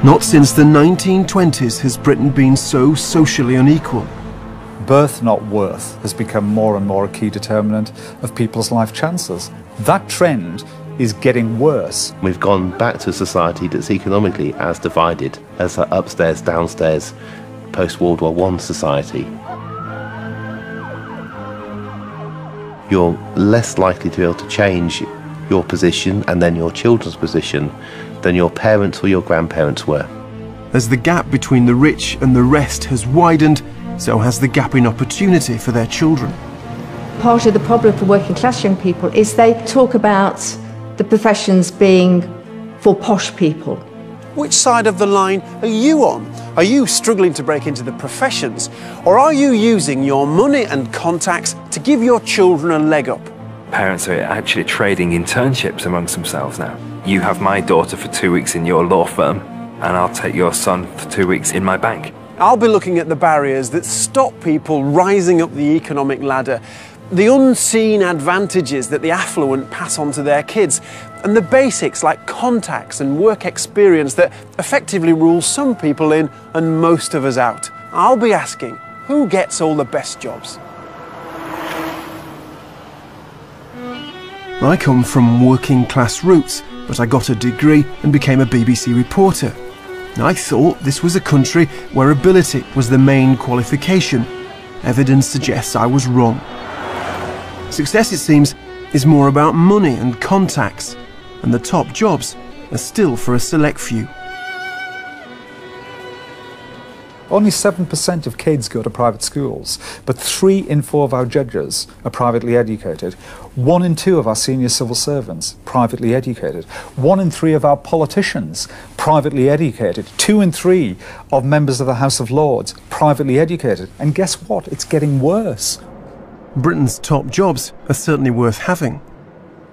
Not since the 1920s has Britain been so socially unequal. Birth, not worth, has become more and more a key determinant of people's life chances. That trend is getting worse. We've gone back to a society that's economically as divided as an upstairs, downstairs, post-World War I society. You're less likely to be able to change your position and then your children's position than your parents or your grandparents were. As the gap between the rich and the rest has widened, so has the gap in opportunity for their children. Part of the problem for working class young people is they talk about the professions being for posh people. Which side of the line are you on? Are you struggling to break into the professions, or are you using your money and contacts to give your children a leg up? Parents are actually trading internships amongst themselves now. You have my daughter for 2 weeks in your law firm, and I'll take your son for 2 weeks in my bank. I'll be looking at the barriers that stop people rising up the economic ladder, the unseen advantages that the affluent pass on to their kids, and the basics like contacts and work experience that effectively rule some people in and most of us out. I'll be asking, who gets all the best jobs? I come from working class roots, but I got a degree and became a BBC reporter. I thought this was a country where ability was the main qualification. Evidence suggests I was wrong. Success, it seems, is more about money and contacts, and the top jobs are still for a select few. Only 7% of kids go to private schools, but 3 in 4 of our judges are privately educated. 1 in 2 of our senior civil servants, privately educated. 1 in 3 of our politicians, privately educated. 2 in 3 of members of the House of Lords, privately educated. And guess what? It's getting worse. Britain's top jobs are certainly worth having.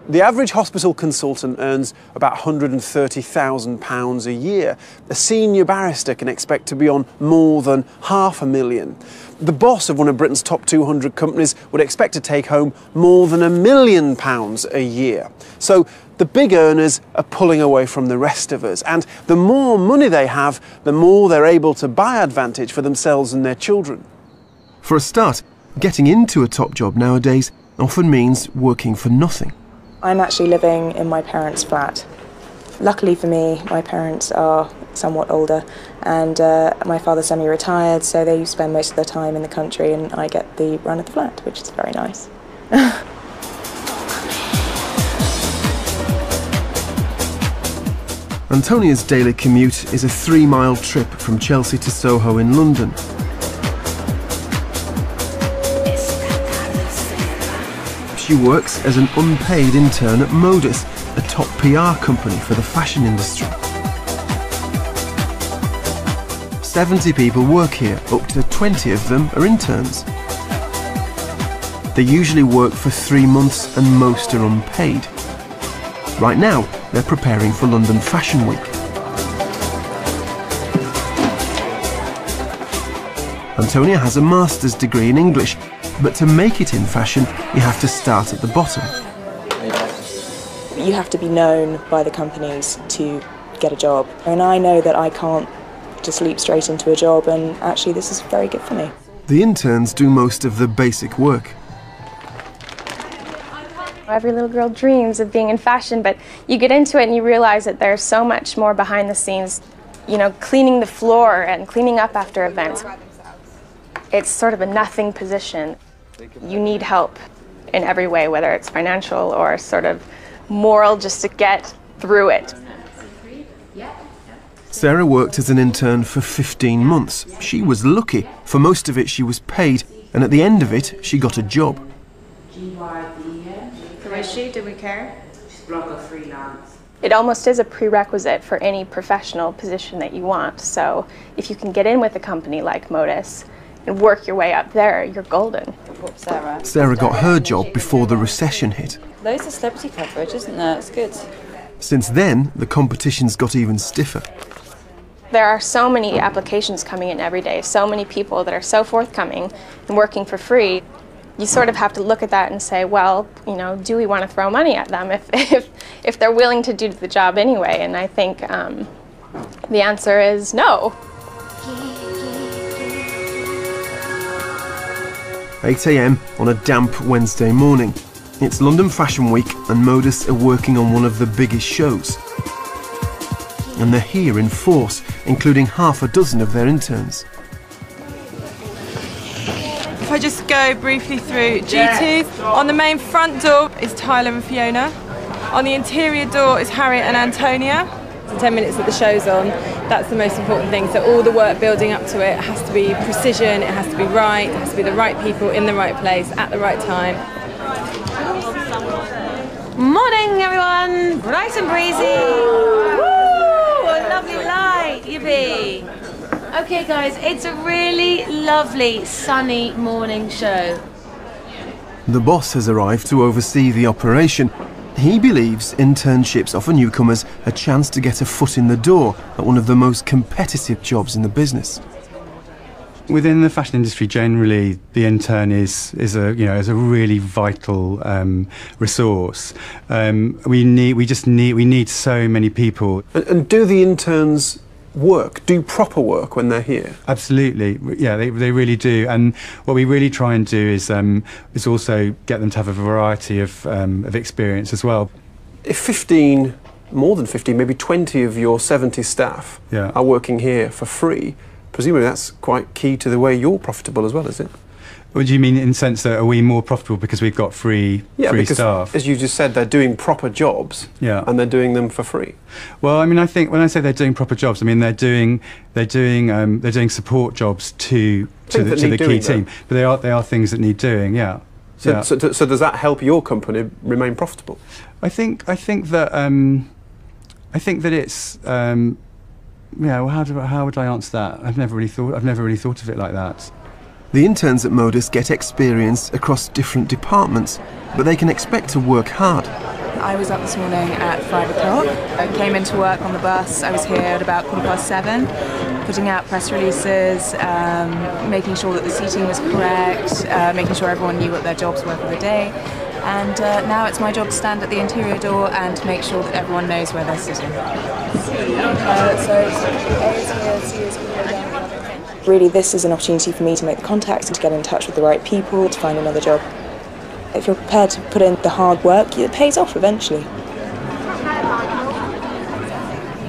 The average hospital consultant earns about £130,000 a year. A senior barrister can expect to be on more than £500,000. The boss of one of Britain's top 200 companies would expect to take home more than £1 million a year. So the big earners are pulling away from the rest of us, and the more money they have, the more they're able to buy advantage for themselves and their children. For a start, getting into a top job nowadays often means working for nothing. I'm actually living in my parents' flat. Luckily for me, my parents are somewhat older, and my father's semi-retired, so they spend most of their time in the country, and I get the run of the flat, which is very nice. Antonia's daily commute is a 3-mile trip from Chelsea to Soho in London. She works as an unpaid intern at Modus, a top PR company for the fashion industry. 70 people work here, up to 20 of them are interns. They usually work for 3 months and most are unpaid. Right now, they're preparing for London Fashion Week. Antonia has a master's degree in English, but to make it in fashion, you have to start at the bottom. You have to be known by the companies to get a job. And I know that I can't just leap straight into a job, and actually this is very good for me. The interns do most of the basic work. Every little girl dreams of being in fashion, but you get into it and you realize that there's so much more behind the scenes. You know, cleaning the floor and cleaning up after events. It's sort of a nothing position. You need help in every way, whether it's financial or sort of moral, just to get through it. Sarah worked as an intern for 15 months. She was lucky. For most of it she was paid, and at the end of it she got a job. Who is she? Do we care? She's blocker freelance. It almost is a prerequisite for any professional position that you want. So if you can get in with a company like Modus and work your way up there, you're golden. Sarah got her job before the recession hit. Loads of celebrity coverage, isn't there? It's good. Since then, the competition's got even stiffer. There are so many applications coming in every day, so many people that are so forthcoming and working for free. You sort of have to look at that and say, well, you know, do we want to throw money at them if they're willing to do the job anyway? And I think The answer is no. 8 a.m. on a damp Wednesday morning. It's London Fashion Week and Modus are working on one of the biggest shows. And they're here in force, including half a dozen of their interns. If I just go briefly through duties, on the main front door is Tyler and Fiona. On the interior door is Harriet and Antonia. The 10 minutes that the show's on, that's the most important thing. So all the work building up to it has to be precision, it has to be right, it has to be the right people in the right place at the right time. Morning, everyone. Bright and breezy. Woo! A lovely light, yippee. Okay, guys, it's a really lovely, sunny morning show. The boss has arrived to oversee the operation. He believes internships offer newcomers a chance to get a foot in the door at one of the most competitive jobs in the business. Within the fashion industry, generally, the intern is a really vital resource. We need so many people. And do the interns do proper work when they're here? Absolutely, yeah, they really do. And what we really try and do is also get them to have a variety of experience as well. If more than 15, maybe 20 of your 70 staff are working here for free, presumably that's quite key to the way you're profitable as well, is it? What do you mean in the sense that are we more profitable because we've got free staff? As you just said, they're doing proper jobs, and they're doing them for free. Well, I mean, I think when I say they're doing proper jobs, I mean they're doing support jobs to the key team, but they are things that need doing, yeah. So does that help your company remain profitable? I think that it's. Yeah, well, how would I answer that? I've never really thought of it like that. The interns at Modus get experience across different departments, but they can expect to work hard. I was up this morning at 5 o'clock. I came into work on the bus. I was here at about 7:15, putting out press releases, making sure that the seating was correct, making sure everyone knew what their jobs were for the day. And now it's my job to stand at the interior door and to make sure that everyone knows where they're sitting. Really, this is an opportunity for me to make the contacts and to get in touch with the right people to find another job. If you're prepared to put in the hard work, it pays off eventually.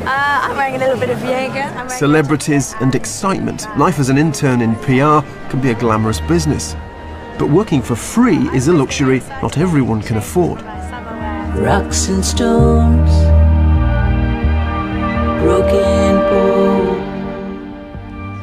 I'm wearing a little bit of Jaeger. Celebrities and excitement. Life as an intern in PR can be a glamorous business. But working for free is a luxury not everyone can afford. Rocks and stones, broken bowl.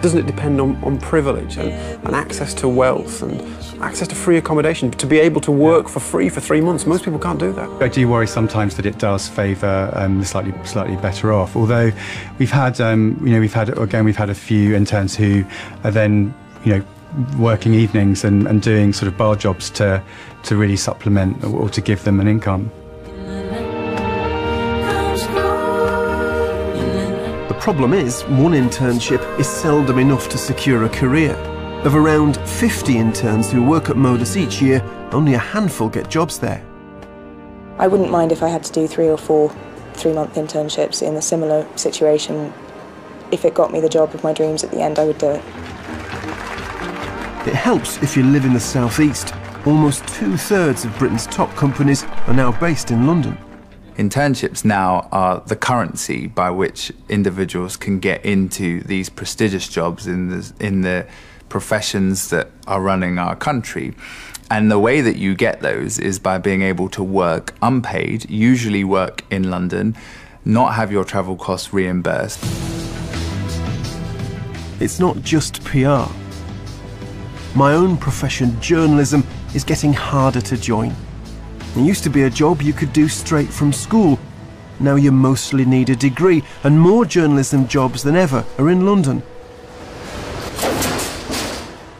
Doesn't it depend on privilege and access to wealth and access to free accommodation? To be able to work for free for 3 months, most people can't do that. I do worry sometimes that it does favour the slightly better off. Although we've had a few interns who are then working evenings and doing sort of bar jobs to really supplement or to give them an income. The problem is, one internship is seldom enough to secure a career. Of around 50 interns who work at Modus each year, only a handful get jobs there. I wouldn't mind if I had to do 3 or 4 3-month internships in a similar situation. If it got me the job of my dreams at the end, I would do it. It helps if you live in the southeast. Almost 2/3 of Britain's top companies are now based in London. Internships now are the currency by which individuals can get into these prestigious jobs in the professions that are running our country. And the way that you get those is by being able to work unpaid, usually work in London, not have your travel costs reimbursed. It's not just PR. My own profession, journalism, is getting harder to join. It used to be a job you could do straight from school. Now you mostly need a degree, and more journalism jobs than ever are in London.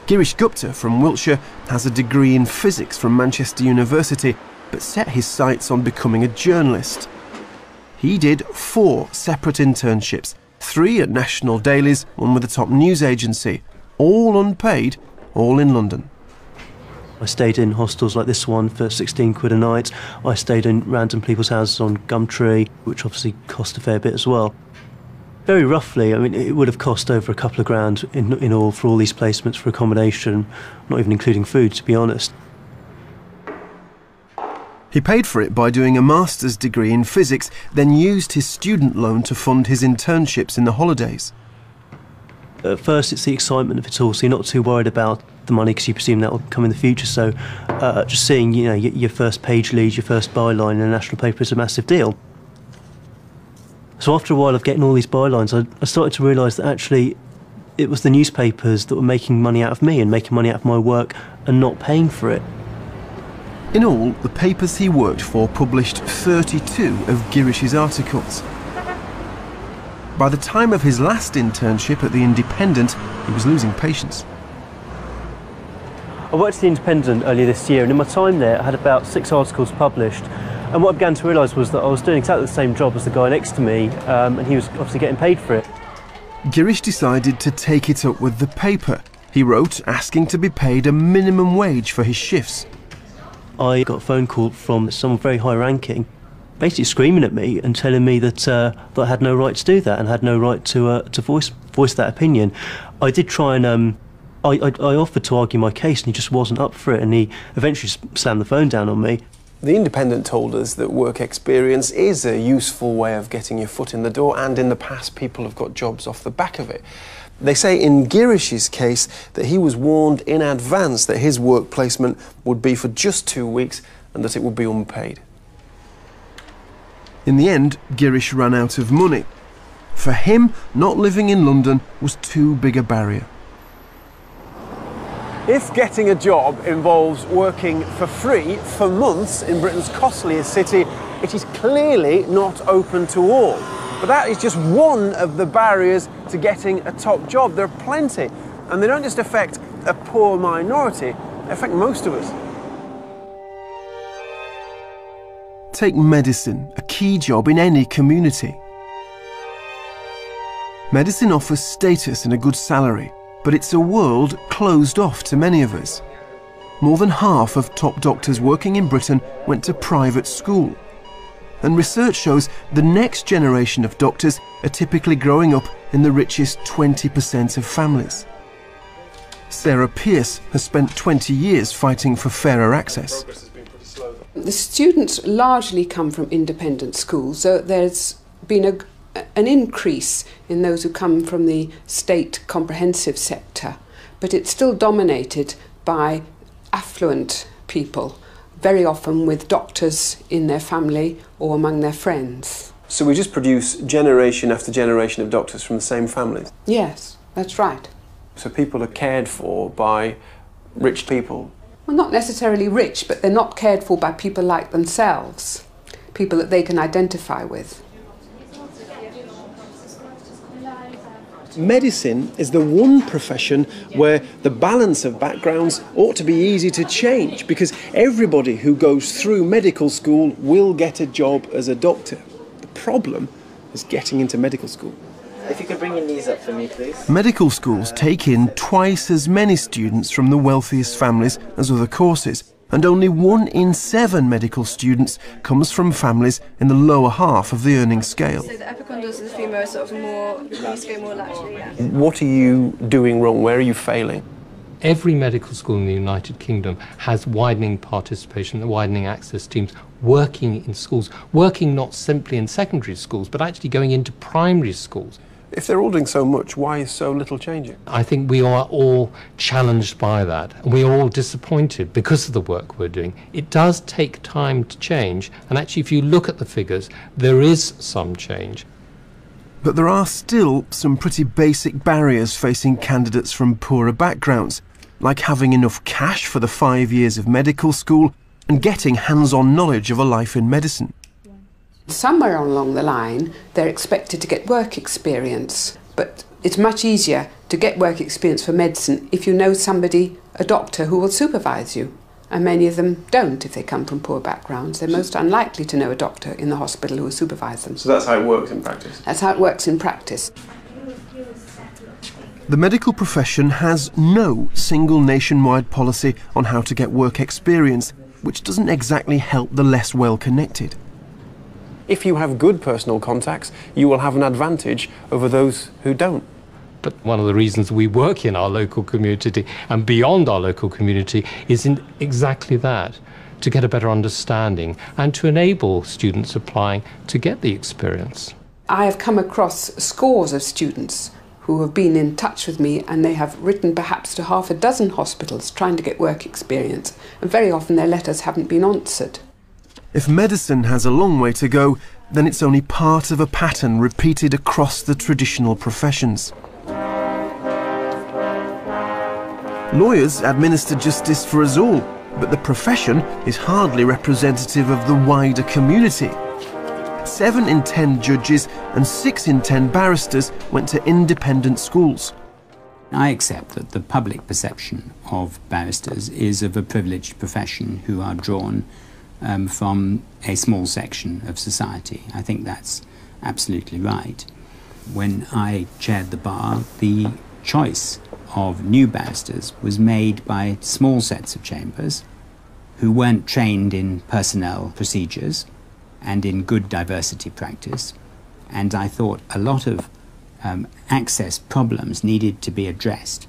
Girish Gupta from Wiltshire has a degree in physics from Manchester University, but set his sights on becoming a journalist. He did 4 separate internships, 3 at national dailies, 1 with a top news agency, all unpaid, all in London. I stayed in hostels like this one for 16 quid a night. I stayed in random people's houses on Gumtree, which obviously cost a fair bit as well. Very roughly, I mean, it would have cost over a couple of grand in all for all these placements for accommodation, not even including food, to be honest. He paid for it by doing a master's degree in physics, then used his student loan to fund his internships in the holidays. At first, it's the excitement of it all, so you're not too worried about the money because you presume that will come in the future. So just seeing, you know, your first page lead, your first byline in a national paper is a massive deal. So after a while of getting all these bylines, I started to realise that actually it was the newspapers that were making money out of me and making money out of my work and not paying for it. In all, the papers he worked for published 32 of Girish's articles. By the time of his last internship at The Independent, he was losing patience. I worked at The Independent earlier this year, and in my time there I had about 6 articles published. And what I began to realise was that I was doing exactly the same job as the guy next to me, and he was obviously getting paid for it. Girish decided to take it up with the paper. He wrote asking to be paid a minimum wage for his shifts. I got a phone call from someone very high-ranking, basically screaming at me and telling me that, that I had no right to do that and had no right to voice that opinion. I did try and I offered to argue my case, and he just wasn't up for it, and he eventually slammed the phone down on me. The Independent told us that work experience is a useful way of getting your foot in the door, and in the past people have got jobs off the back of it. They say in Girish's case that he was warned in advance that his work placement would be for just 2 weeks and that it would be unpaid. In the end, Girish ran out of money. For him, not living in London was too big a barrier. If getting a job involves working for free for months in Britain's costliest city, it is clearly not open to all. But that is just one of the barriers to getting a top job. There are plenty, and they don't just affect a poor minority, they affect most of us. Take medicine, a key job in any community. Medicine offers status and a good salary, but it's a world closed off to many of us. More than half of top doctors working in Britain went to private school. And research shows the next generation of doctors are typically growing up in the richest 20% of families. Sarah Pearce has spent 20 years fighting for fairer access. The students largely come from independent schools, so there's been an increase in those who come from the state comprehensive sector, but it's still dominated by affluent people, very often with doctors in their family or among their friends. So we just produce generation after generation of doctors from the same families? Yes, that's right. So people are cared for by rich people? Well, not necessarily rich, but they're not cared for by people like themselves, people that they can identify with. Medicine is the one profession where the balance of backgrounds ought to be easy to change, because everybody who goes through medical school will get a job as a doctor. The problem is getting into medical school. If you could bring your knees up for me, please. Medical schools take in twice as many students from the wealthiest families as other courses, and only 1 in 7 medical students comes from families in the lower half of the earning scale. So the epicondylus and the femur are sort of more, these go more laterally, yeah. What are you doing wrong? Where are you failing? Every medical school in the United Kingdom has widening participation, widening access teams working in schools, working not simply in secondary schools, but actually going into primary schools. If they're all doing so much, why is so little changing? I think we are all challenged by that, and we are all disappointed because of the work we're doing. It does take time to change, and actually if you look at the figures, there is some change. But there are still some pretty basic barriers facing candidates from poorer backgrounds, like having enough cash for the 5 years of medical school and getting hands-on knowledge of a life in medicine. Somewhere along the line, they're expected to get work experience, but it's much easier to get work experience for medicine if you know somebody, a doctor, who will supervise you. And many of them don't if they come from poor backgrounds. They're most unlikely to know a doctor in the hospital who will supervise them. So that's how it works in practice? That's how it works in practice. The medical profession has no single nationwide policy on how to get work experience, which doesn't exactly help the less well-connected. If you have good personal contacts, you will have an advantage over those who don't. But one of the reasons we work in our local community and beyond our local community is in exactly that, to get a better understanding and to enable students applying to get the experience. I have come across scores of students who have been in touch with me, and they have written perhaps to half a dozen hospitals trying to get work experience, and very often their letters haven't been answered. If medicine has a long way to go, then it's only part of a pattern repeated across the traditional professions. Lawyers administer justice for us all, but the profession is hardly representative of the wider community. 7 in 10 judges and 6 in 10 barristers went to independent schools. I accept that the public perception of barristers is of a privileged profession who are drawn from a small section of society. I think that's absolutely right. When I chaired the bar, the choice of new barristers was made by small sets of chambers who weren't trained in personnel procedures and in good diversity practice. And I thought a lot of access problems needed to be addressed.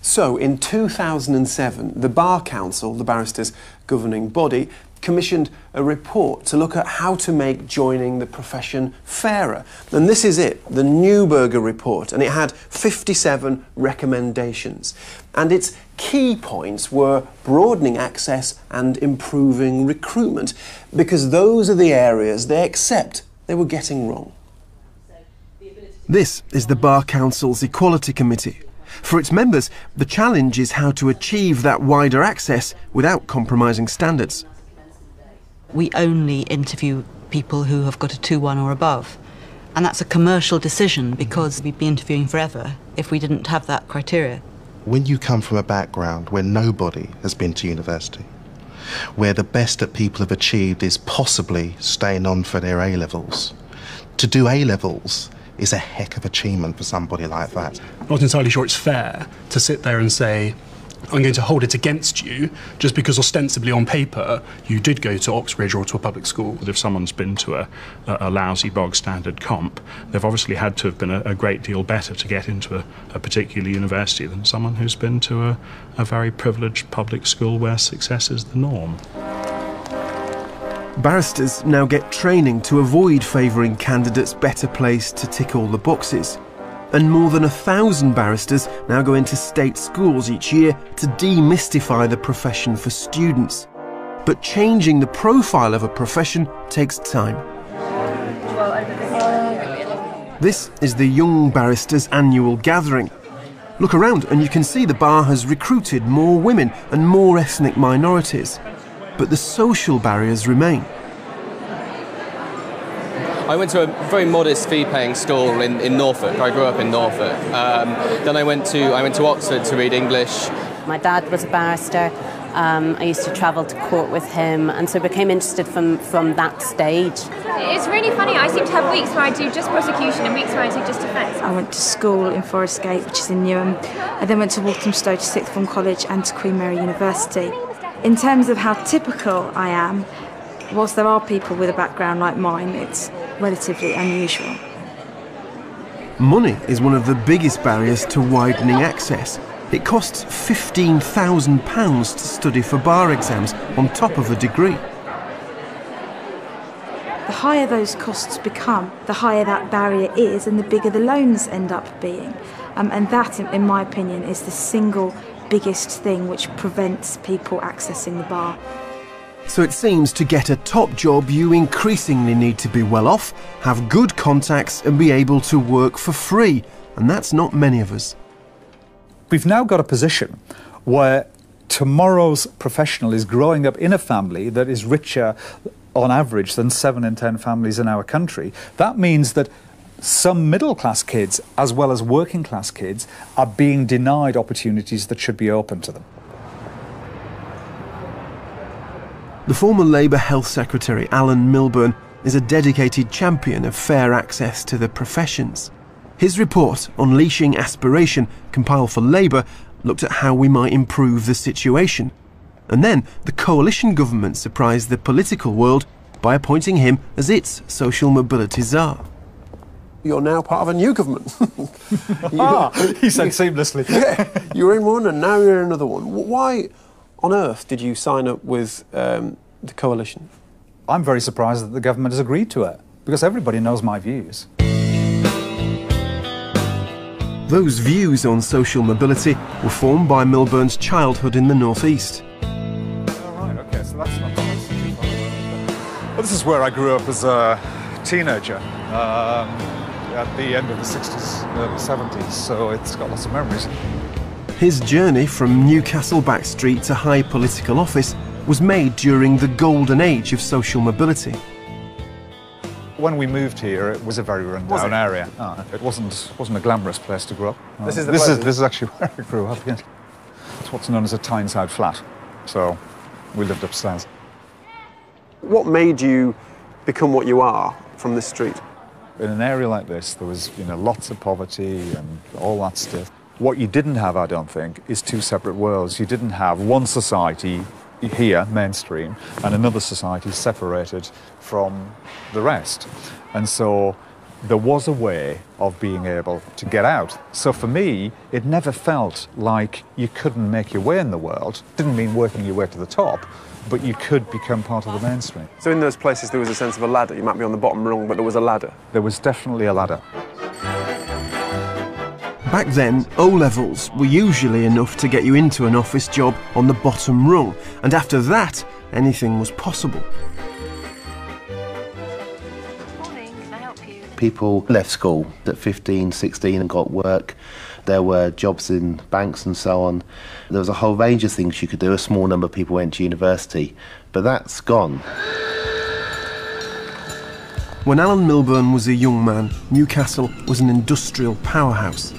So in 2007, the Bar Council, the barristers' governing body, commissioned a report to look at how to make joining the profession fairer. And this is it, the Neuberger report, and it had 57 recommendations. And its key points were broadening access and improving recruitment, because those are the areas they accept they were getting wrong. This is the Bar Council's Equality Committee. For its members, the challenge is how to achieve that wider access without compromising standards. We only interview people who have got a 2-1 or above. And that's a commercial decision, because we'd be interviewing forever if we didn't have that criteria. When you come from a background where nobody has been to university, where the best that people have achieved is possibly staying on for their A-levels, to do A-levels is a heck of achievement for somebody like that. I'm not entirely sure it's fair to sit there and say, I'm going to hold it against you just because ostensibly on paper you did go to Oxbridge or to a public school. If someone's been to a lousy bog standard comp, they've obviously had to have been a great deal better to get into a particular university than someone who's been to a very privileged public school where success is the norm. Barristers now get training to avoid favouring candidates better placed to tick all the boxes. And more than 1,000 barristers now go into state schools each year to demystify the profession for students. But changing the profile of a profession takes time. This is the Young Barristers' annual gathering. Look around and you can see the bar has recruited more women and more ethnic minorities. But the social barriers remain. I went to a very modest fee-paying school in Norfolk. I grew up in Norfolk. Then I went to Oxford to read English. My dad was a barrister. I used to travel to court with him, and so became interested from that stage. It's really funny. I seem to have weeks where I do just prosecution and weeks where I do just defence. I went to school in Forest Gate, which is in Newham. I then went to Walthamstow to Sixth Form College and to Queen Mary University. In terms of how typical I am, whilst there are people with a background like mine, it's relatively unusual. Money is one of the biggest barriers to widening access. It costs £15,000 to study for bar exams on top of a degree. The higher those costs become, the higher that barrier is and the bigger the loans end up being. And that, in my opinion, is the single biggest thing which prevents people accessing the bar. So it seems to get a top job you increasingly need to be well off, have good contacts and be able to work for free. And that's not many of us. We've now got a position where tomorrow's professional is growing up in a family that is richer on average than 7 in 10 families in our country. That means that some middle-class kids, as well as working-class kids, are being denied opportunities that should be open to them. The former Labour Health Secretary, Alan Milburn, is a dedicated champion of fair access to the professions. His report, Unleashing Aspiration, compiled for Labour, looked at how we might improve the situation. And then the coalition government surprised the political world by appointing him as its social mobility czar. You're now part of a new government. He said seamlessly. Yeah, you were in one and now you're in another one. Why on earth did you sign up with the coalition? I'm very surprised that the government has agreed to it, because everybody knows my views. Those views on social mobility were formed by Milburn's childhood in the northeast. Right, okay, so that's not nice. Well, this is where I grew up as a teenager, at the end of the 60s, 70s, so it's got lots of memories. His journey from Newcastle Back Street to high political office was made during the golden age of social mobility. When we moved here, it was a very run-down area. It wasn't a glamorous place to grow up. This is this is actually where I grew up. Yeah. It's what's known as a Tyneside flat. So we lived upstairs. What made you become what you are from this street? In an area like this, there was, lots of poverty and all that stuff. What you didn't have, I don't think, is two separate worlds. You didn't have one society here, mainstream, and another society separated from the rest. And so there was a way of being able to get out. So for me, it never felt like you couldn't make your way in the world. It didn't mean working your way to the top, but you could become part of the mainstream. So in those places there was a sense of a ladder. You might be on the bottom rung, but there was a ladder. There was definitely a ladder. Back then, O-levels were usually enough to get you into an office job on the bottom rung, and after that, anything was possible. Morning, can I help you? People left school at 15, 16 and got work. There were jobs in banks and so on. There was a whole range of things you could do. A small number of people went to university, but that's gone. When Alan Milburn was a young man, Newcastle was an industrial powerhouse.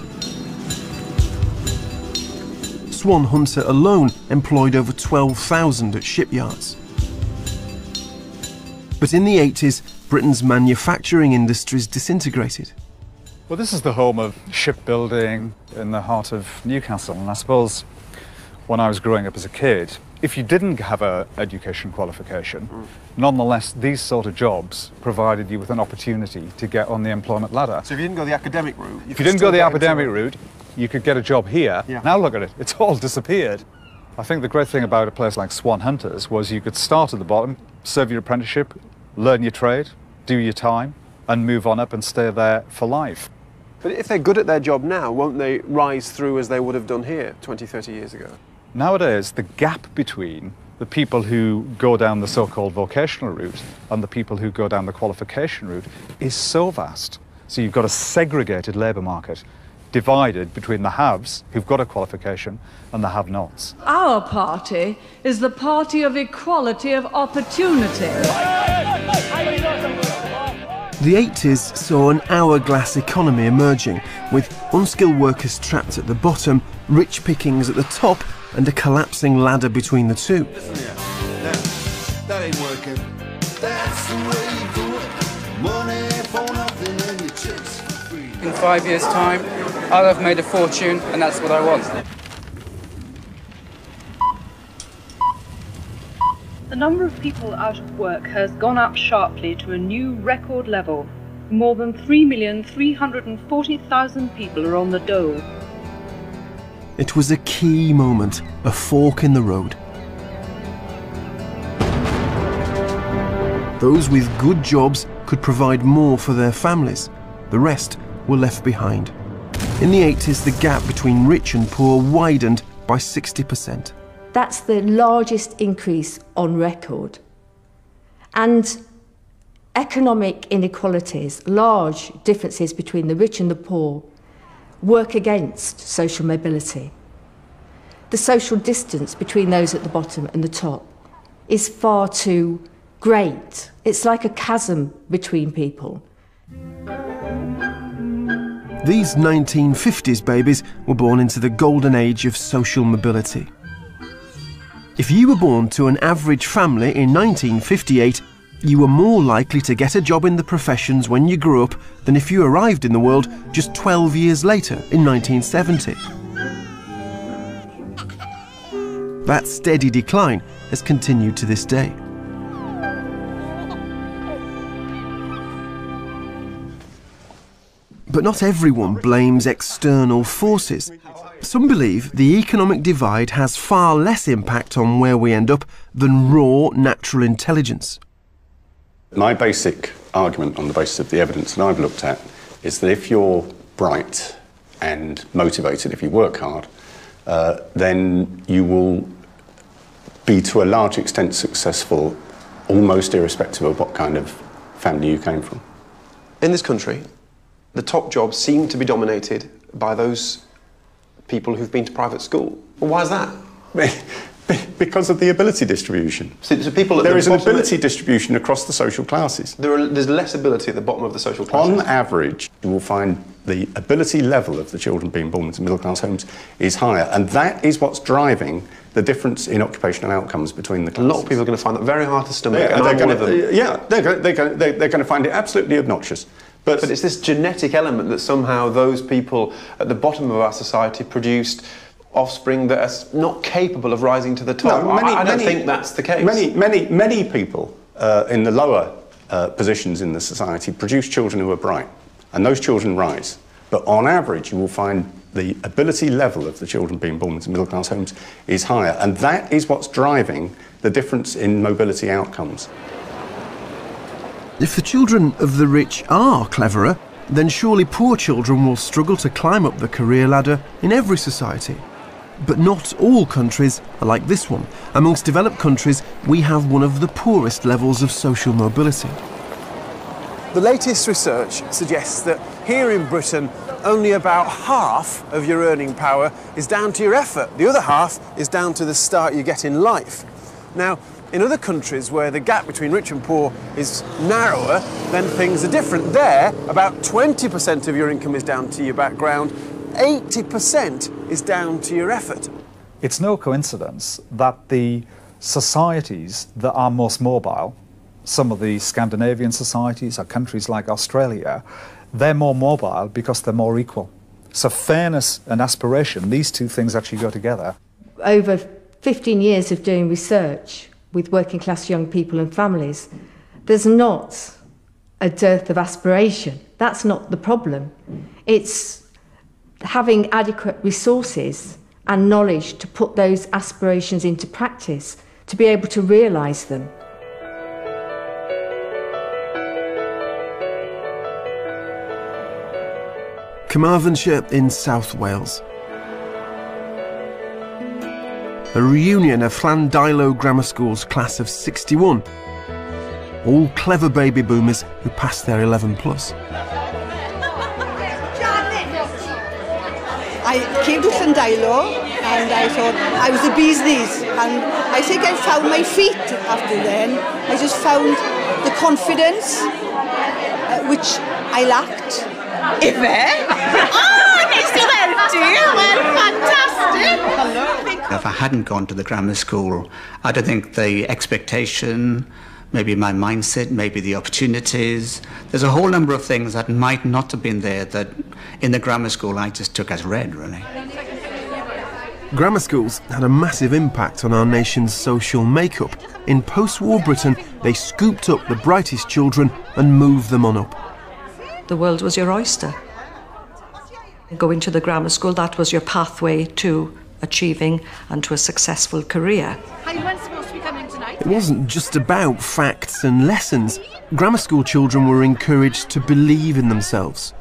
Swan Hunter alone employed over 12,000 at shipyards. But in the 80s, Britain's manufacturing industries disintegrated. Well, this is the home of shipbuilding in the heart of Newcastle, and I suppose when I was growing up as a kid, if you didn't have an education qualification, nonetheless, these sort of jobs provided you with an opportunity to get on the employment ladder. So if you didn't go the academic route... If you didn't go the academic route, you could get a job here. Yeah. Now look at it, it's all disappeared. I think the great thing about a place like Swan Hunters was you could start at the bottom, serve your apprenticeship, learn your trade, do your time, and move on up and stay there for life. But if they're good at their job now, won't they rise through as they would have done here 20, 30 years ago? Nowadays, the gap between the people who go down the so-called vocational route and the people who go down the qualification route is so vast. So you've got a segregated labour market, divided between the haves, who've got a qualification, and the have-nots. Our party is the party of equality of opportunity. The 80s saw an hourglass economy emerging, with unskilled workers trapped at the bottom, rich pickings at the top, and a collapsing ladder between the two. That ain't working. That's the way you do it. Money for nothing and your chicks for free. In 5 years' time, I'll have made a fortune, and that's what I want. The number of people out of work has gone up sharply to a new record level. More than 3,340,000 people are on the dole. It was a key moment, a fork in the road. Those with good jobs could provide more for their families. The rest were left behind. In the 80s, the gap between rich and poor widened by 60%. That's the largest increase on record. And economic inequalities, large differences between the rich and the poor, work against social mobility. The social distance between those at the bottom and the top is far too great. It's like a chasm between people. These 1950s babies were born into the golden age of social mobility. If you were born to an average family in 1958, you were more likely to get a job in the professions when you grew up than if you arrived in the world just 12 years later in 1970. That steady decline has continued to this day. But not everyone blames external forces. Some believe the economic divide has far less impact on where we end up than raw natural intelligence. My basic argument on the basis of the evidence that I've looked at is that if you're bright and motivated, if you work hard, then you will be to a large extent successful, almost irrespective of what kind of family you came from. In this country, the top jobs seem to be dominated by those people who've been to private school. Well, why is that? Because of the ability distribution. So people there is an ability distribution across the social classes. There's less ability at the bottom of the social classes. On average, you will find the ability level of the children being born into middle-class homes is higher, and that is what's driving the difference in occupational outcomes between the classes. A lot of people are going to find that very hard to stomach, Yeah, and I'm one of them. Yeah, they're going to find it absolutely obnoxious. But it's this genetic element that somehow those people at the bottom of our society produced offspring that are not capable of rising to the top. No, I don't think that's the case. Many people in the lower positions in the society produce children who are bright, and those children rise. But on average, you will find the ability level of the children being born into middle-class homes is higher, and that is what's driving the difference in mobility outcomes. If the children of the rich are cleverer, then surely poor children will struggle to climb up the career ladder in every society. But not all countries are like this one. Amongst developed countries, we have one of the poorest levels of social mobility. The latest research suggests that here in Britain, only about half of your earning power is down to your effort. The other half is down to the start you get in life. Now, in other countries where the gap between rich and poor is narrower, then things are different. There, about 20% of your income is down to your background, 80% is down to your effort. It's no coincidence that the societies that are most mobile, some of the Scandinavian societies or countries like Australia, they're more mobile because they're more equal. So fairness and aspiration, these two things actually go together. Over 15 years of doing research with working class young people and families, there's not a dearth of aspiration. That's not the problem. It's having adequate resources and knowledge to put those aspirations into practice, to be able to realise them. Carmarthenshire in South Wales. A reunion of Llandilo Grammar School's class of 61. All clever baby boomers who passed their 11 plus. I came to Llandilo and I thought I was the bee's knees, and I think I found my feet after then. I just found the confidence which I lacked. Ife? Oh, next to well, fantastic! Hello. If I hadn't gone to the grammar school, I don't think the expectation, maybe my mindset, maybe the opportunities, there's a whole number of things that might not have been there that in the grammar school I just took as read, really. Grammar schools had a massive impact on our nation's social makeup. In post-war Britain, they scooped up the brightest children and moved them on up. The world was your oyster. Going to the grammar school, that was your pathway to achieving and to a successful career. How you weren't supposed to be coming tonight? It wasn't just about facts and lessons. Grammar school children were encouraged to believe in themselves.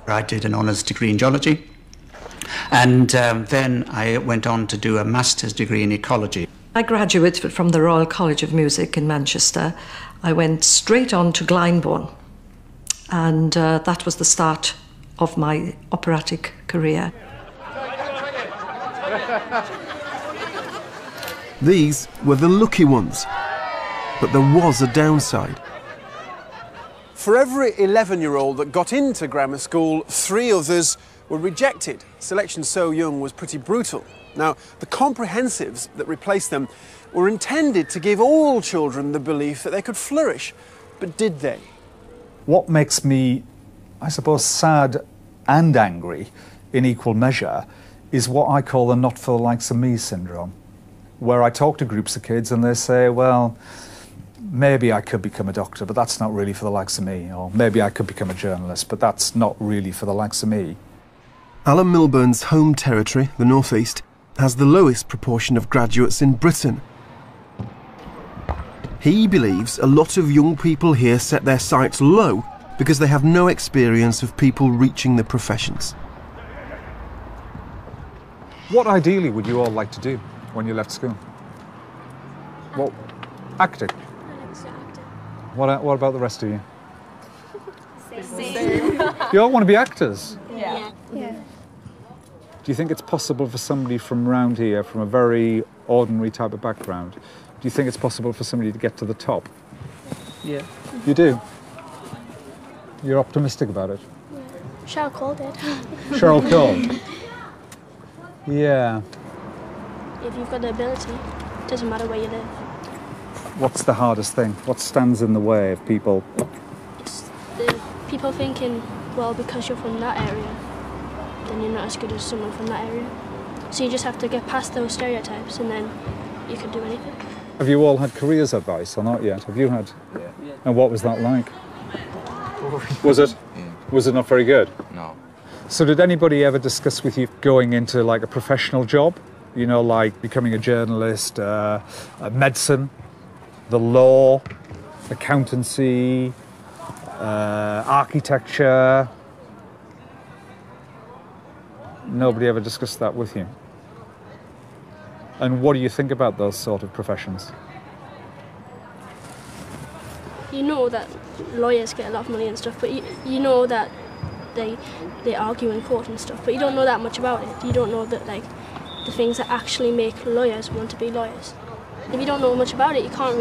I did an honours degree in geology, and then I went on to do a master's degree in ecology. I graduated from the Royal College of Music in Manchester. I went straight on to Glyndebourne, and that was the start of my operatic career. These were the lucky ones, but there was a downside. For every 11-year-old that got into grammar school, 3 others were rejected. Selection so young was pretty brutal. Now, the comprehensives that replaced them were intended to give all children the belief that they could flourish. But did they? What makes me, I suppose, sad and angry in equal measure is what I call the not for the likes of me syndrome, where I talk to groups of kids and they say, well, maybe I could become a doctor, but that's not really for the likes of me. Or maybe I could become a journalist, but that's not really for the likes of me. Alan Milburn's home territory, the North East, has the lowest proportion of graduates in Britain. He believes a lot of young people here set their sights low because they have no experience of people reaching the professions. What ideally would you all like to do when you left school? What? Acting? What about the rest of you? Same. You all want to be actors? Yeah. Do you think it's possible for somebody from around here, from a very ordinary type of background, do you think it's possible for somebody to get to the top? Yeah. You do? You're optimistic about it? Cheryl Cole did. Cheryl Cole? Yeah. If you've got the ability, it doesn't matter where you live. What's the hardest thing? What stands in the way of people? It's the people thinking, well, because you're from that area, then you're not as good as someone from that area. So you just have to get past those stereotypes and then you can do anything. Have you all had careers advice or not yet? Have you had? Yeah. And what was that like? Was it? Yeah. Was it not very good? No. So did anybody ever discuss with you going into like a professional job? You know, like becoming a journalist, medicine, the law, accountancy, architecture? Nobody ever discussed that with you? And what do you think about those sort of professions? You know that lawyers get a lot of money and stuff, but you know that they argue in court and stuff, but you don't know that much about it. You don't know that, like, the things that actually make lawyers want to be lawyers. If you don't know much about it, you can't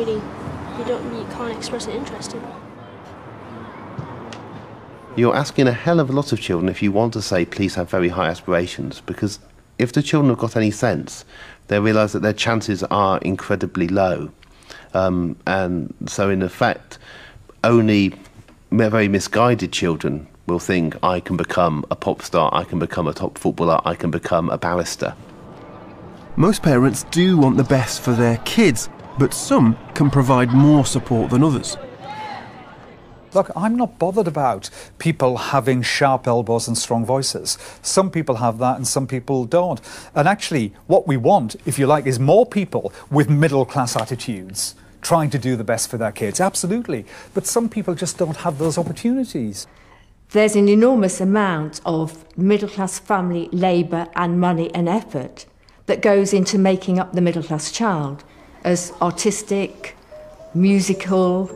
express an interest in it. You're asking a hell of a lot of children if you want to say, please have very high aspirations, because if the children have got any sense, they realise that their chances are incredibly low. And so, in effect, only very misguided children will think, I can become a pop star, I can become a top footballer, I can become a barrister. Most parents do want the best for their kids, but some can provide more support than others. Look, I'm not bothered about people having sharp elbows and strong voices. Some people have that and some people don't. And actually, what we want, if you like, is more people with middle-class attitudes trying to do the best for their kids, absolutely. But some people just don't have those opportunities. There's an enormous amount of middle-class family labour and money and effort that goes into making up the middle-class child as artistic, musical,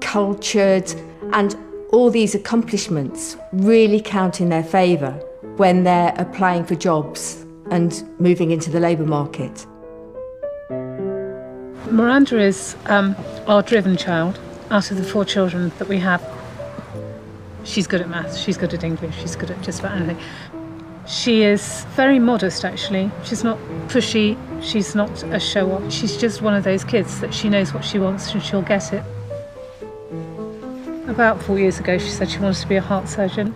cultured, and all these accomplishments really count in their favour when they're applying for jobs and moving into the labour market. Miranda is our driven child. Out of the 4 children that we have, she's good at maths, she's good at English, she's good at just about anything. She is very modest, actually. She's not pushy, she's not a show-off. She's just one of those kids that she knows what she wants and she'll get it. About 4 years ago, she said she wanted to be a heart surgeon.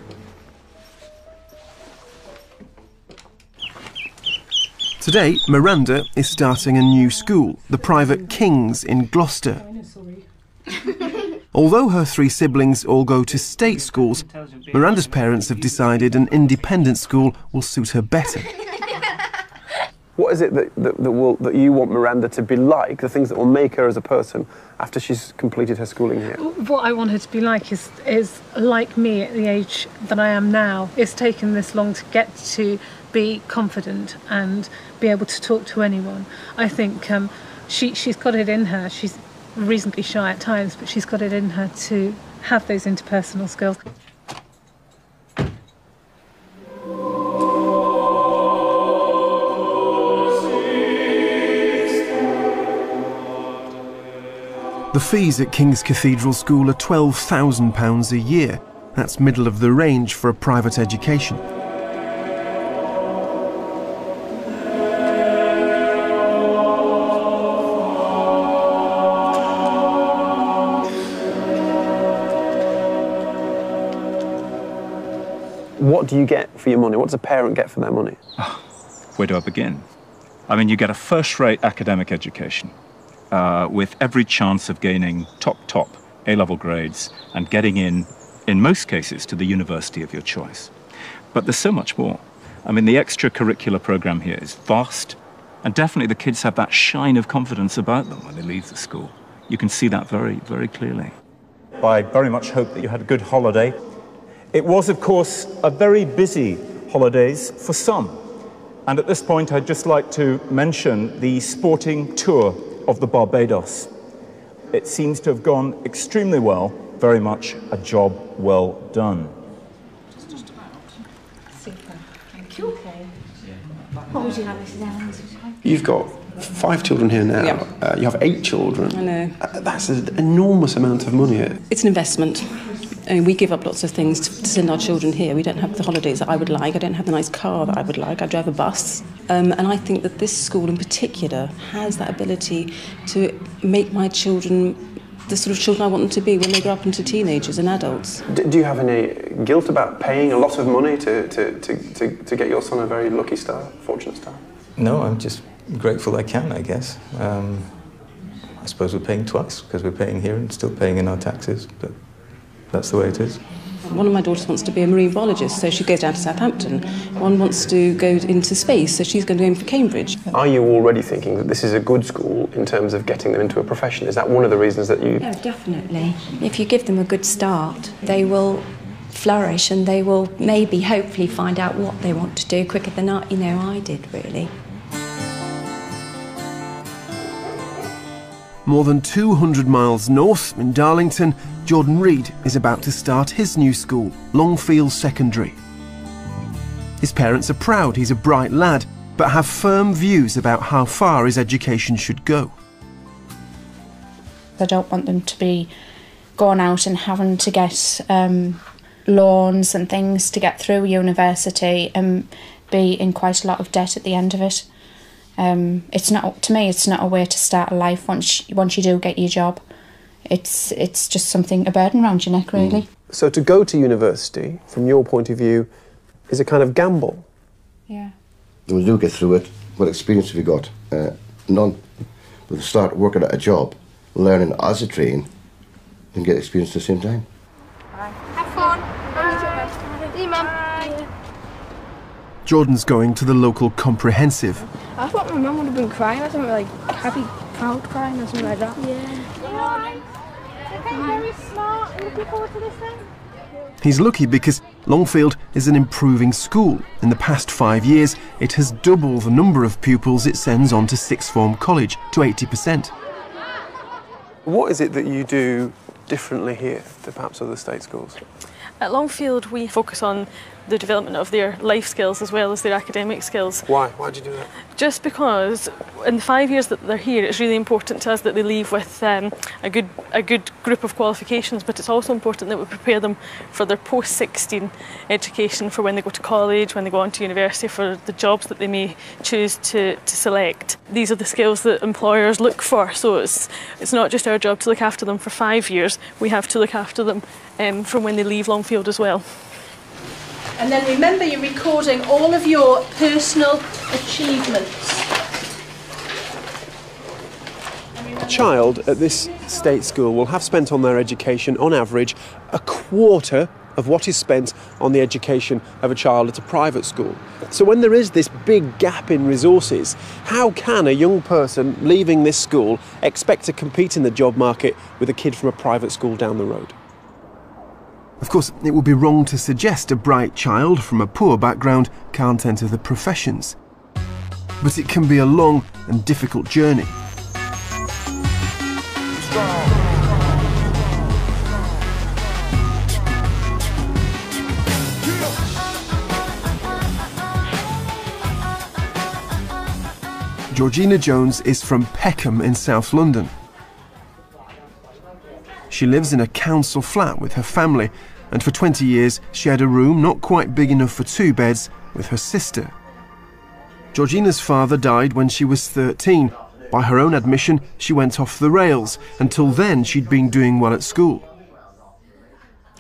Today, Miranda is starting a new school, the private King's in Gloucester. Although her 3 siblings all go to state schools, Miranda's parents have decided an independent school will suit her better. What is it that you want Miranda to be like, the things that will make her as a person after she's completed her schooling here? What I want her to be like is like me at the age that I am now. It's taken this long to get to be confident and be able to talk to anyone. I think she's got it in her. She's reasonably shy at times, but she's got it in her to have those interpersonal skills. The fees at King's Cathedral School are £12,000 a year. That's middle of the range for a private education. What do you get for your money? What does a parent get for their money? Where do I begin? I mean, you get a first-rate academic education. with every chance of gaining top A-level grades and getting in most cases, to the university of your choice. But there's so much more. I mean, the extracurricular program here is vast, and definitely the kids have that shine of confidence about them when they leave the school. You can see that very, very clearly. I very much hope that you had a good holiday. It was, of course, a very busy holidays for some. And at this point, I'd just like to mention the sporting tour of the Barbados. It seems to have gone extremely well, very much a job well done. Just about. Super. Thank you. Okay. What would you like, Mrs. Evans? You've got 5 children here now. Yeah. You have 8 children. I know. That's an enormous amount of money. It's an investment. I mean, we give up lots of things to send our children here. We don't have the holidays that I would like. I don't have the nice car that I would like. I drive a bus. And I think that this school in particular has that ability to make my children the sort of children I want them to be when they grow up into teenagers and adults. Do you have any guilt about paying a lot of money to get your son a very lucky start, fortunate start? No, I'm just grateful I can, I guess. I suppose we're paying twice, because we're paying here and still paying in our taxes, but that's the way it is. One of my daughters wants to be a marine biologist, so she goes down to Southampton. One wants to go into space, so she's going to go in for Cambridge. Are you already thinking that this is a good school in terms of getting them into a profession? Is that one of the reasons that you... Yeah, definitely. If you give them a good start, they will flourish and they will maybe, hopefully, find out what they want to do quicker than I did, really. More than 200 miles north, in Darlington, Jordan Reed is about to start his new school, Longfield Secondary. His parents are proud he's a bright lad, but have firm views about how far his education should go. I don't want them to be going out and having to get loans and things to get through university and be in quite a lot of debt at the end of it. It's not, to me, it's not a way to start a life once you do get your job. It's just something, a burden around your neck, really. So to go to university, from your point of view, is a kind of gamble? Yeah. When you do get through it, what experience have you got? None. But to start working at a job, learning as a train, and get experience at the same time. Have fun. See you, Mum. Jordan's going to the local comprehensive. I thought my mum would have been crying or something, like happy, proud crying or something like that. Yeah. Okay, very smart. Are you looking forward to this then? He's lucky because Longfield is an improving school. In the past 5 years, it has doubled the number of pupils it sends on to sixth form college to 80%. What is it that you do differently here to perhaps other state schools? At Longfield, we focus on the development of their life skills as well as their academic skills. Why? Why did you do that? Just because in the 5 years that they're here, it's really important to us that they leave with a good group of qualifications, but it's also important that we prepare them for their post-16 education, for when they go to college, when they go on to university, for the jobs that they may choose to select. These are the skills that employers look for, so it's not just our job to look after them for 5 years, we have to look after them from when they leave Longfield as well. And then remember, you're recording all of your personal achievements. A child at this state school will have spent on their education, on average, a quarter of what is spent on the education of a child at a private school. So when there is this big gap in resources, how can a young person leaving this school expect to compete in the job market with a kid from a private school down the road? Of course, it would be wrong to suggest a bright child from a poor background can't enter the professions. But it can be a long and difficult journey. Georgina Jones is from Peckham in South London. She lives in a council flat with her family, and for 20 years she had a room not quite big enough for 2 beds with her sister. Georgina's father died when she was 13. By her own admission, she went off the rails. Until then, she'd been doing well at school.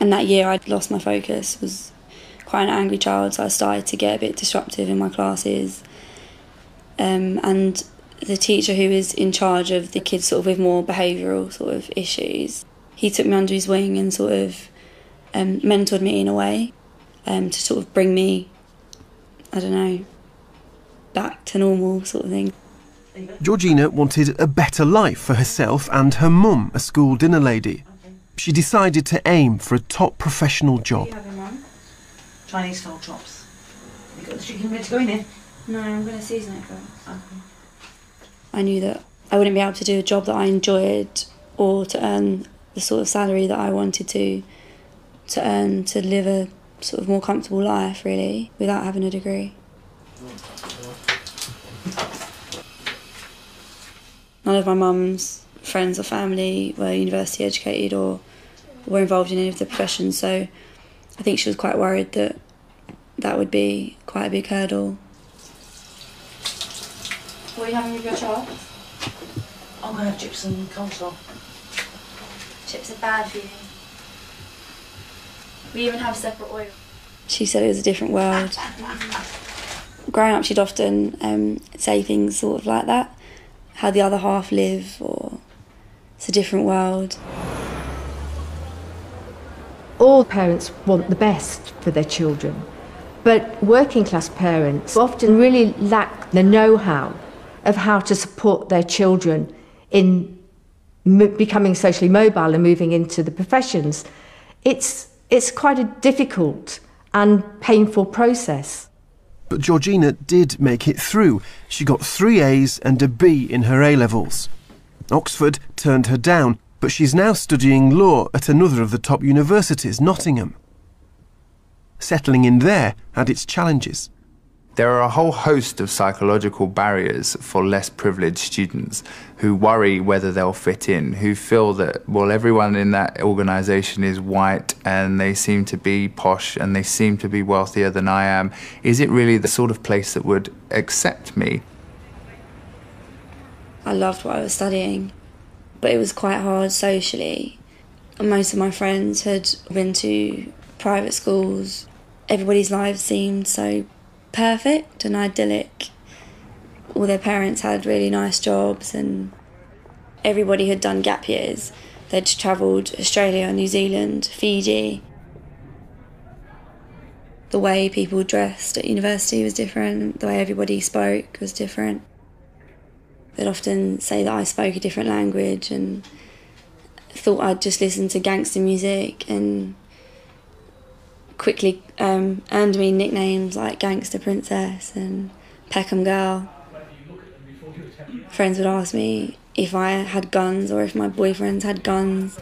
And that year I'd lost my focus, was quite an angry child, so I started to get a bit disruptive in my classes. And the teacher who was in charge of the kids sort of with more behavioural sort of issues, he took me under his wing and sort of mentored me in a way to sort of bring me, I don't know, back to normal sort of thing. Georgina wanted a better life for herself and her mum, a school dinner lady. She decided to aim for a top professional job. Chinese style chops. You got the chicken ready to go in here? No, I'm going to season it first. Okay. I knew that I wouldn't be able to do a job that I enjoyed or to earn the sort of salary that I wanted to earn to live a sort of more comfortable life, really, without having a degree. None of my mum's friends or family were university educated or were involved in any of the professions, so I think she was quite worried that that would be quite a big hurdle. What are you having with your child? I'm going to have chips and coleslaw. Chips are bad for you. We even have separate oil. She said it was a different world. Growing up, she'd often say things sort of like that. How the other half live, or it's a different world. All parents want the best for their children, but working class parents often really lack the know-how of how to support their children in becoming socially mobile and moving into the professions. It's quite a difficult and painful process. But Georgina did make it through. She got 3 A's and a B in her A-levels. Oxford turned her down, but she's now studying law at another of the top universities, Nottingham. Settling in there had its challenges. There are a whole host of psychological barriers for less privileged students who worry whether they'll fit in, who feel that, well, everyone in that organisation is white and they seem to be posh and they seem to be wealthier than I am. Is it really the sort of place that would accept me? I loved what I was studying, but it was quite hard socially. Most of my friends had been to private schools. Everybody's lives seemed so perfect and idyllic. All their parents had really nice jobs and everybody had done gap years. They'd travelled Australia, New Zealand, Fiji. The way people dressed at university was different. The way everybody spoke was different. They'd often say that I spoke a different language and thought I'd just listen to gangster music, and quickly earned me nicknames like Gangster Princess and Peckham Girl. Friends would ask me if I had guns or if my boyfriends had guns,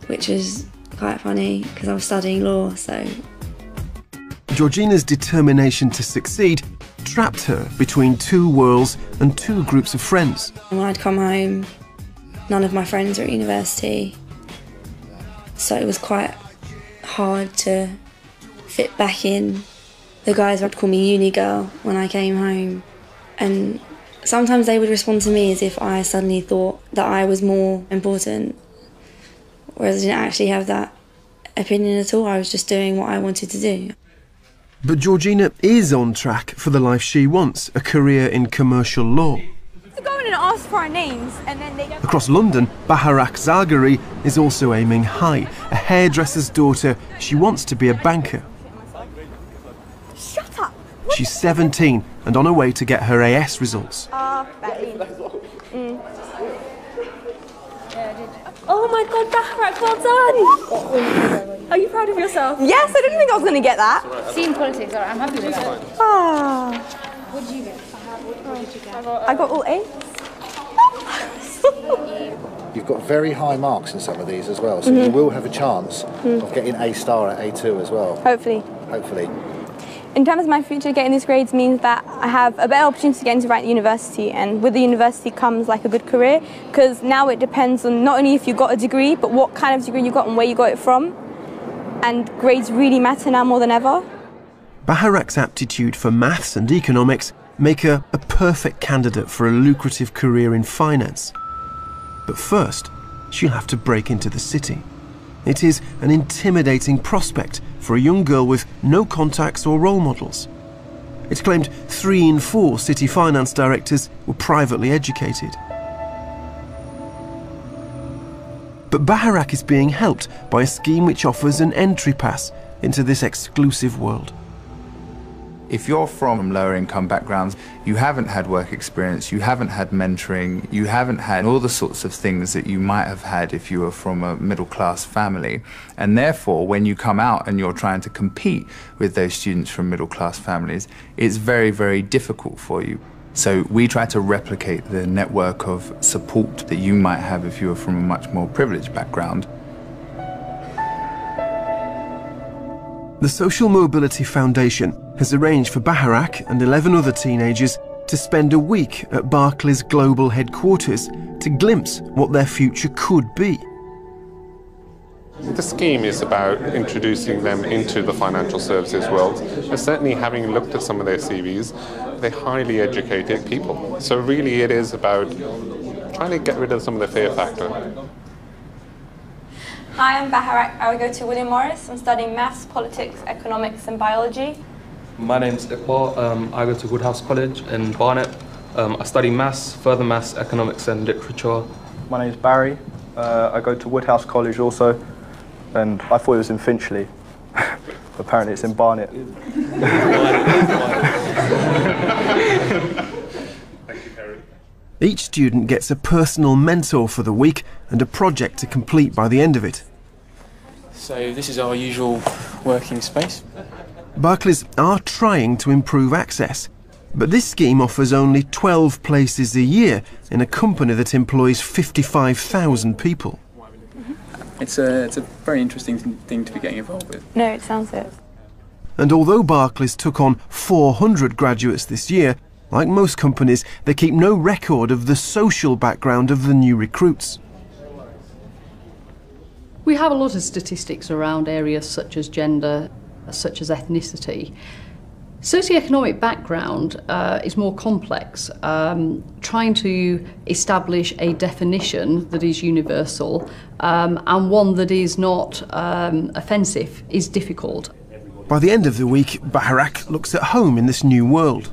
which is quite funny because I was studying law, so. Georgina's determination to succeed trapped her between 2 worlds and 2 groups of friends. When I'd come home, none of my friends were at university, so it was quite hard to fit back in. The guys would call me uni girl when I came home, and sometimes they would respond to me as if I suddenly thought that I was more important, whereas I didn't actually have that opinion at all. I was just doing what I wanted to do. But Georgina is on track for the life she wants, a career in commercial law. Go in and ask for our names, and then they get... Across London, Baharak Zagari is also aiming high. A hairdresser's daughter, she wants to be a banker. Shut up! She's 17 and on her way to get her AS results. Oh my god, Baharak, well done! Are you proud of yourself? Yes, I didn't think I was going to get that. Seen politics, alright, I'm happy with that. Ah. What did you get? What did you get? I got all A's. You've got very high marks in some of these as well, so you will have a chance of getting A star at A2 as well. Hopefully. Hopefully. In terms of my future, getting these grades means that I have a better opportunity to get into right university, and with the university comes like a good career, because now it depends on not only if you got a degree, but what kind of degree you got and where you got it from, and grades really matter now more than ever. Baharak's aptitude for maths and economics make her a perfect candidate for a lucrative career in finance. But first, she'll have to break into the city. It is an intimidating prospect for a young girl with no contacts or role models. It's claimed 3 in 4 city finance directors were privately educated. But Baharak is being helped by a scheme which offers an entry pass into this exclusive world. If you're from lower income backgrounds, you haven't had work experience, you haven't had mentoring, you haven't had all the sorts of things that you might have had if you were from a middle class family. And therefore, when you come out and you're trying to compete with those students from middle class families, it's very, very difficult for you. So we try to replicate the network of support that you might have if you were from a much more privileged background. The Social Mobility Foundation has arranged for Baharak and 11 other teenagers to spend a week at Barclays global headquarters to glimpse what their future could be. The scheme is about introducing them into the financial services world, and certainly having looked at some of their CVs, they're highly educated people. So really it is about trying to get rid of some of the fear factor. Hi, I'm Baharak. I go to William Morris. I'm studying maths, politics, economics and biology. My name's Iqbal. I go to Woodhouse College in Barnet. I study maths, further maths, economics and literature. My name's Barry. I go to Woodhouse College also, and I thought it was in Finchley. Apparently it's in Barnet. Each student gets a personal mentor for the week and a project to complete by the end of it. So this is our usual working space. Barclays are trying to improve access, but this scheme offers only 12 places a year in a company that employs 55,000 people. It's a very interesting thing to be getting involved with. No, it sounds it. And although Barclays took on 400 graduates this year, like most companies, they keep no record of the social background of the new recruits. We have a lot of statistics around areas such as gender, such as ethnicity. Socioeconomic background is more complex. Trying to establish a definition that is universal and one that is not offensive is difficult. By the end of the week, Baharak looks at home in this new world.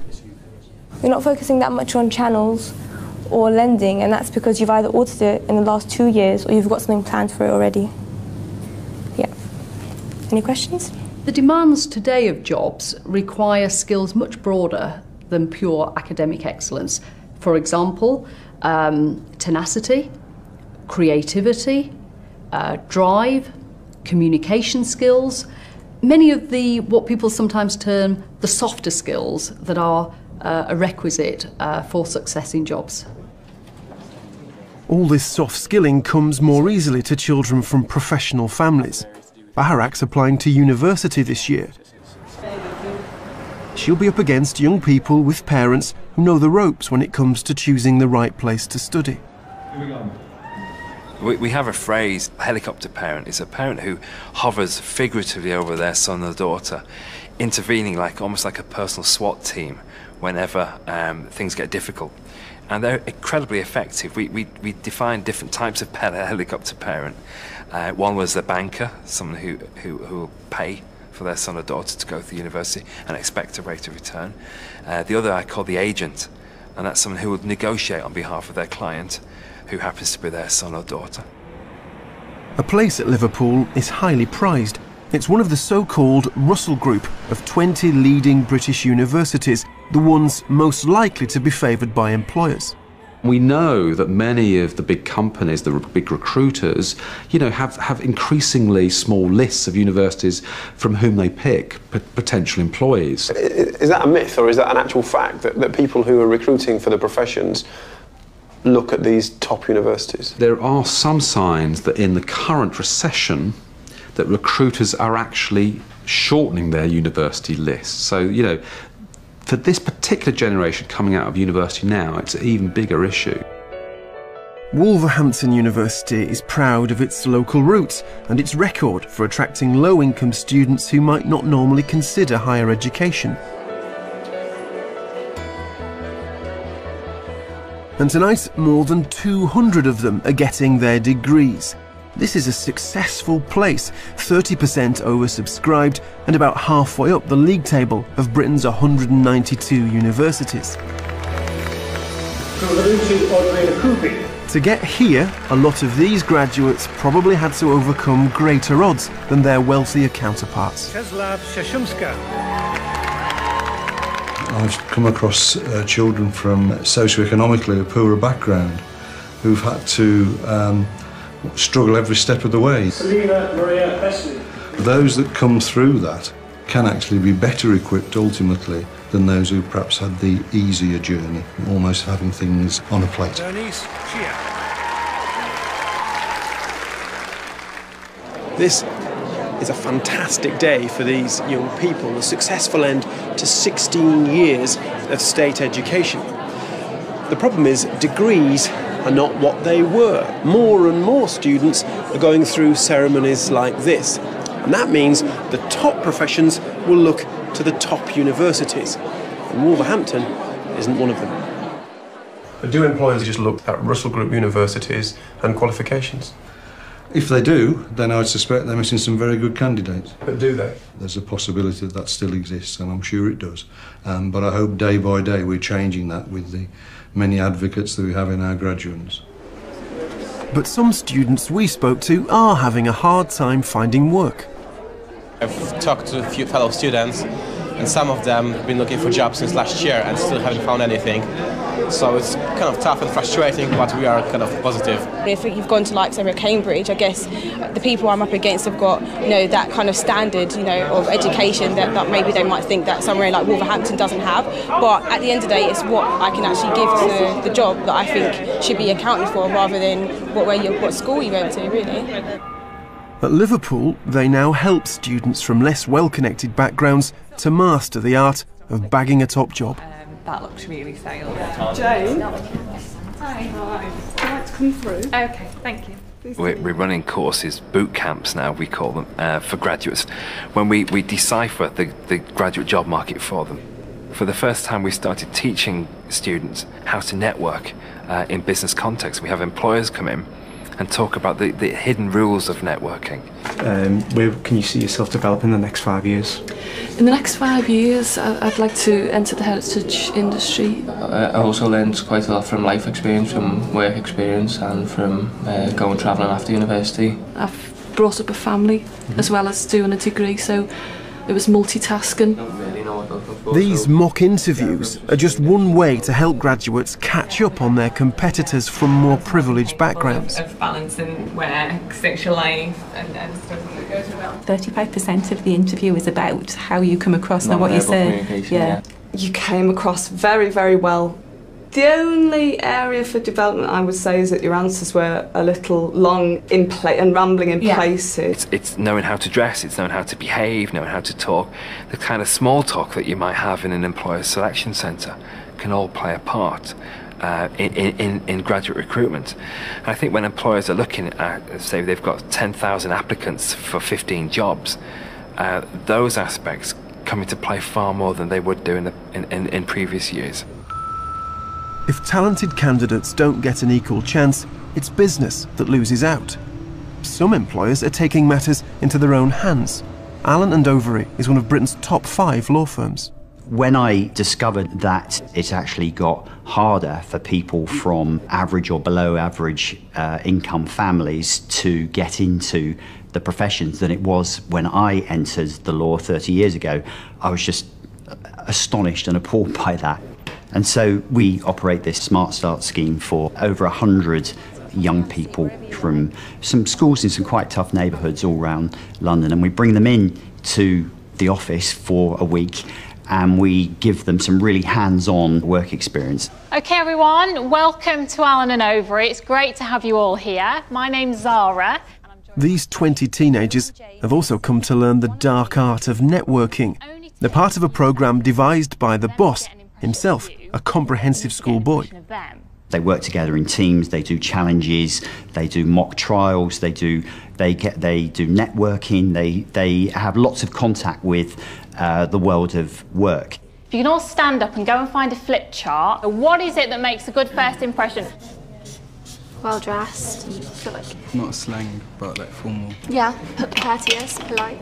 We're not focusing that much on channels or lending, and that's because you've either audited it in the last 2 years or you've got something planned for it already. Yeah. Any questions? The demands today of jobs require skills much broader than pure academic excellence. For example, tenacity, creativity, drive, communication skills, many of what people sometimes term the softer skills that are a requisite for success in jobs. All this soft skilling comes more easily to children from professional families. Baharak's applying to university this year. She'll be up against young people with parents who know the ropes when it comes to choosing the right place to study. We have a phrase, helicopter parent. It's a parent who hovers figuratively over their son or daughter, intervening almost like a personal SWAT team whenever things get difficult. And they're incredibly effective. We define different types of helicopter parent. One was the banker, someone who will pay for their son or daughter to go to the university and expect a rate of return. The other I call the agent, and that's someone who would negotiate on behalf of their client, who happens to be their son or daughter. A place at Liverpool is highly prized. It's one of the so-called Russell Group of 20 leading British universities, the ones most likely to be favoured by employers. We know that many of the big companies, the big recruiters, have increasingly small lists of universities from whom they pick potential employees. Is that a myth, or is that an actual fact that people who are recruiting for the professions look at these top universities? There are some signs that in the current recession that recruiters are actually shortening their university lists. So, for this particular generation coming out of university now, it's an even bigger issue. Wolverhampton University is proud of its local roots and its record for attracting low-income students who might not normally consider higher education. And tonight, more than 200 of them are getting their degrees. This is a successful place, 30% oversubscribed and about halfway up the league table of Britain's 192 universities. To get here, a lot of these graduates probably had to overcome greater odds than their wealthier counterparts. I've come across children from socioeconomically a poorer background who've had to struggle every step of the way. Those that come through that can actually be better equipped ultimately than those who perhaps had the easier journey, almost having things on a plate. This is a fantastic day for these young people, a successful end to 16 years of state education. The problem is degrees are not what they were. More and more students are going through ceremonies like this. And that means the top professions will look to the top universities. And Wolverhampton isn't one of them. But do employers just look at Russell Group universities and qualifications? If they do, then I would suspect they're missing some very good candidates. But do they? There's a possibility that still exists, and I'm sure it does. But I hope day by day we're changing that with the many advocates that we have in our graduates. But some students we spoke to are having a hard time finding work. I've talked to a few fellow students, and some of them have been looking for jobs since last year and still haven't found anything. So it's kind of tough and frustrating, but we are kind of positive. If you've gone to like say Cambridge, I guess the people I'm up against have got, that kind of standard, of education that maybe they might think that somewhere like Wolverhampton doesn't have. But at the end of the day, it's what I can actually give to the job that I think should be accounted for, rather than what school you went to, really. At Liverpool, they now help students from less well-connected backgrounds to master the art of bagging a top job. That looks really sales. Jane? Hi. Would you like to come through? Okay, thank you. We're running courses, boot camps now, we call them, for graduates, when we decipher the graduate job market for them. For the first time, we started teaching students how to network in business context. We have employers come in and talk about the hidden rules of networking. Where can you see yourself developing in the next 5 years? In the next 5 years, I'd like to enter the heritage industry. I also learned quite a lot from life experience, from work experience, and from going travelling after university. I've brought up a family as well as doing a degree, so it was multitasking. These mock interviews are just one way to help graduates catch up on their competitors from more privileged backgrounds. Of balancing work, social life and stuff that goes well. 35% of the interview is about how you come across, not what you say. Yeah. You came across very, very well. The only area for development I would say is that your answers were a little long and rambling in places. It's knowing how to dress, it's knowing how to behave, knowing how to talk. The kind of small talk that you might have in an employer selection centre can all play a part in graduate recruitment. And I think when employers are looking at, say they've got 10,000 applicants for 15 jobs, those aspects come into play far more than they would do in previous years. If talented candidates don't get an equal chance, it's business that loses out. Some employers are taking matters into their own hands. Allen & Overy is one of Britain's top 5 law firms. When I discovered that it actually got harder for people from average or below average income families to get into the professions than it was when I entered the law 30 years ago, I was just astonished and appalled by that. And so we operate this Smart Start scheme for over 100 young people from some schools in some quite tough neighbourhoods all around London, and we bring them in to the office for a week and we give them some really hands-on work experience. Okay everyone, welcome to Allen & Overy. It's great to have you all here. My name's Zara. These 20 teenagers have also come to learn the dark art of networking. They're part of a programme devised by the boss, himself a comprehensive schoolboy. They work together in teams, they do challenges, they do mock trials, they do networking, they have lots of contact with the world of work. If you can all stand up and go and find a flip chart, what is it that makes a good first impression? well dressed. And feel like Not slang, but like formal. yeah, courteous, polite.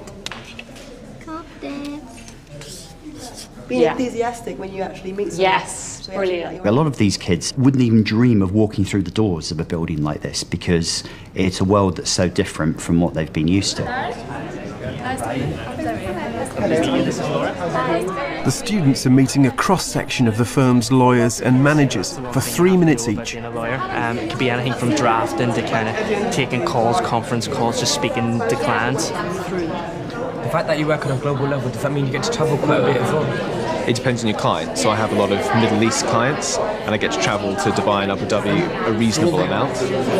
Being enthusiastic when you actually meet someone. Yes, brilliant. A lot of these kids wouldn't even dream of walking through the doors of a building like this because it's a world that's so different from what they've been used to. The students are meeting a cross-section of the firm's lawyers and managers for 3 minutes each. Being a lawyer, it could be anything from drafting to kind of taking calls, conference calls, just speaking to clients. The fact that you work on a global level, does that mean you get to travel quite a bit as well? It depends on your client. So I have a lot of Middle East clients, and I get to travel to Dubai and Abu Dhabi a reasonable amount.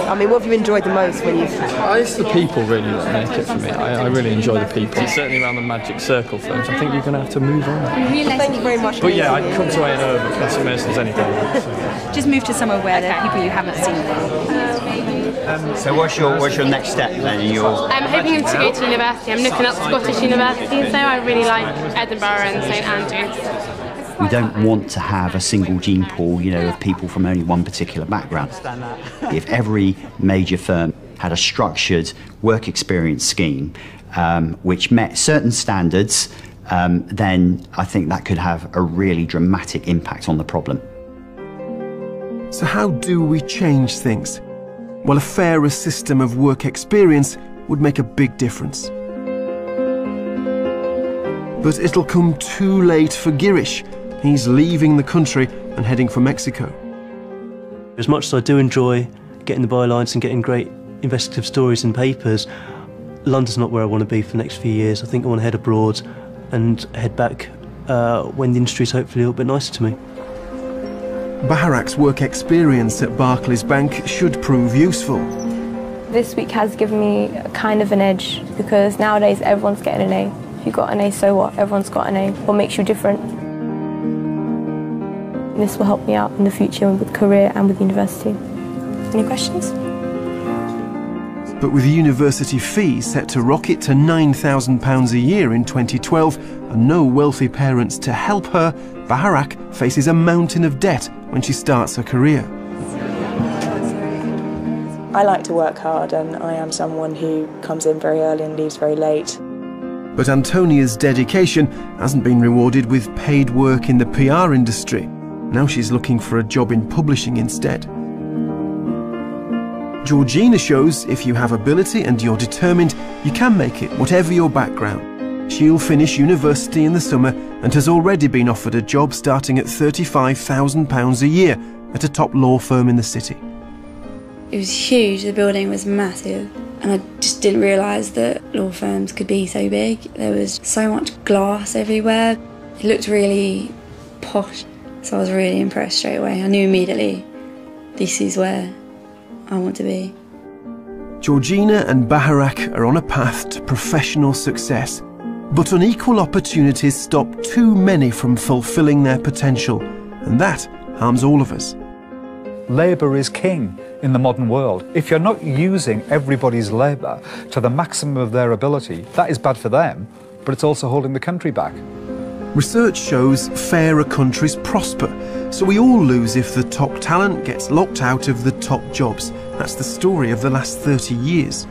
I mean, what have you enjoyed the most when you've... It's the people really that make it for me. I really enjoy the people. Certainly around the magic circle firms. I think you're going to have to move on. Thank you very much. But yeah, I'd come to A&O over Classic Masons any day. Just move to somewhere where there are people you haven't seen. So what's your next step then? I'm hoping to go to university. I'm looking up Scottish universities, so I really like Edinburgh and St Andrews. We don't want to have a single gene pool, you know, of people from only one particular background. If every major firm had a structured work experience scheme which met certain standards, then I think that could have a really dramatic impact on the problem. So how do we change things? Well, a fairer system of work experience would make a big difference. But it'll come too late for Girish. He's leaving the country and heading for Mexico. As much as I do enjoy getting the bylines and getting great investigative stories in papers, London's not where I want to be for the next few years. I think I want to head abroad and head back when the industry's hopefully a little bit nicer to me. Baharak's work experience at Barclays Bank should prove useful. This week has given me a kind of an edge because nowadays everyone's getting an A. If you got an A, so what? Everyone's got an A. What makes you different? This will help me out in the future with career and with university. Any questions? But with university fees set to rocket to £9,000 a year in 2012 and no wealthy parents to help her, Baharak faces a mountain of debt when she starts her career. I like to work hard, and I am someone who comes in very early and leaves very late. But Antonia's dedication hasn't been rewarded with paid work in the PR industry. Now she's looking for a job in publishing instead. Georgina shows if you have ability and you're determined, you can make it, whatever your background. She'll finish university in the summer and has already been offered a job starting at £35,000 a year at a top law firm in the city. It was huge, the building was massive, and I just didn't realise that law firms could be so big. There was so much glass everywhere. It looked really posh, so I was really impressed straight away. I knew immediately this is where I want to be. Georgina and Baharak are on a path to professional success, but unequal opportunities stop too many from fulfilling their potential, and that harms all of us. Labour is king in the modern world. If you're not using everybody's labour to the maximum of their ability, that is bad for them, but it's also holding the country back. Research shows fairer countries prosper, so we all lose if the top talent gets locked out of the top jobs. That's the story of the last 30 years.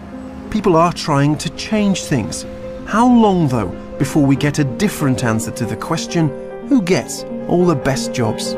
People are trying to change things. How long, though, before we get a different answer to the question, who gets all the best jobs?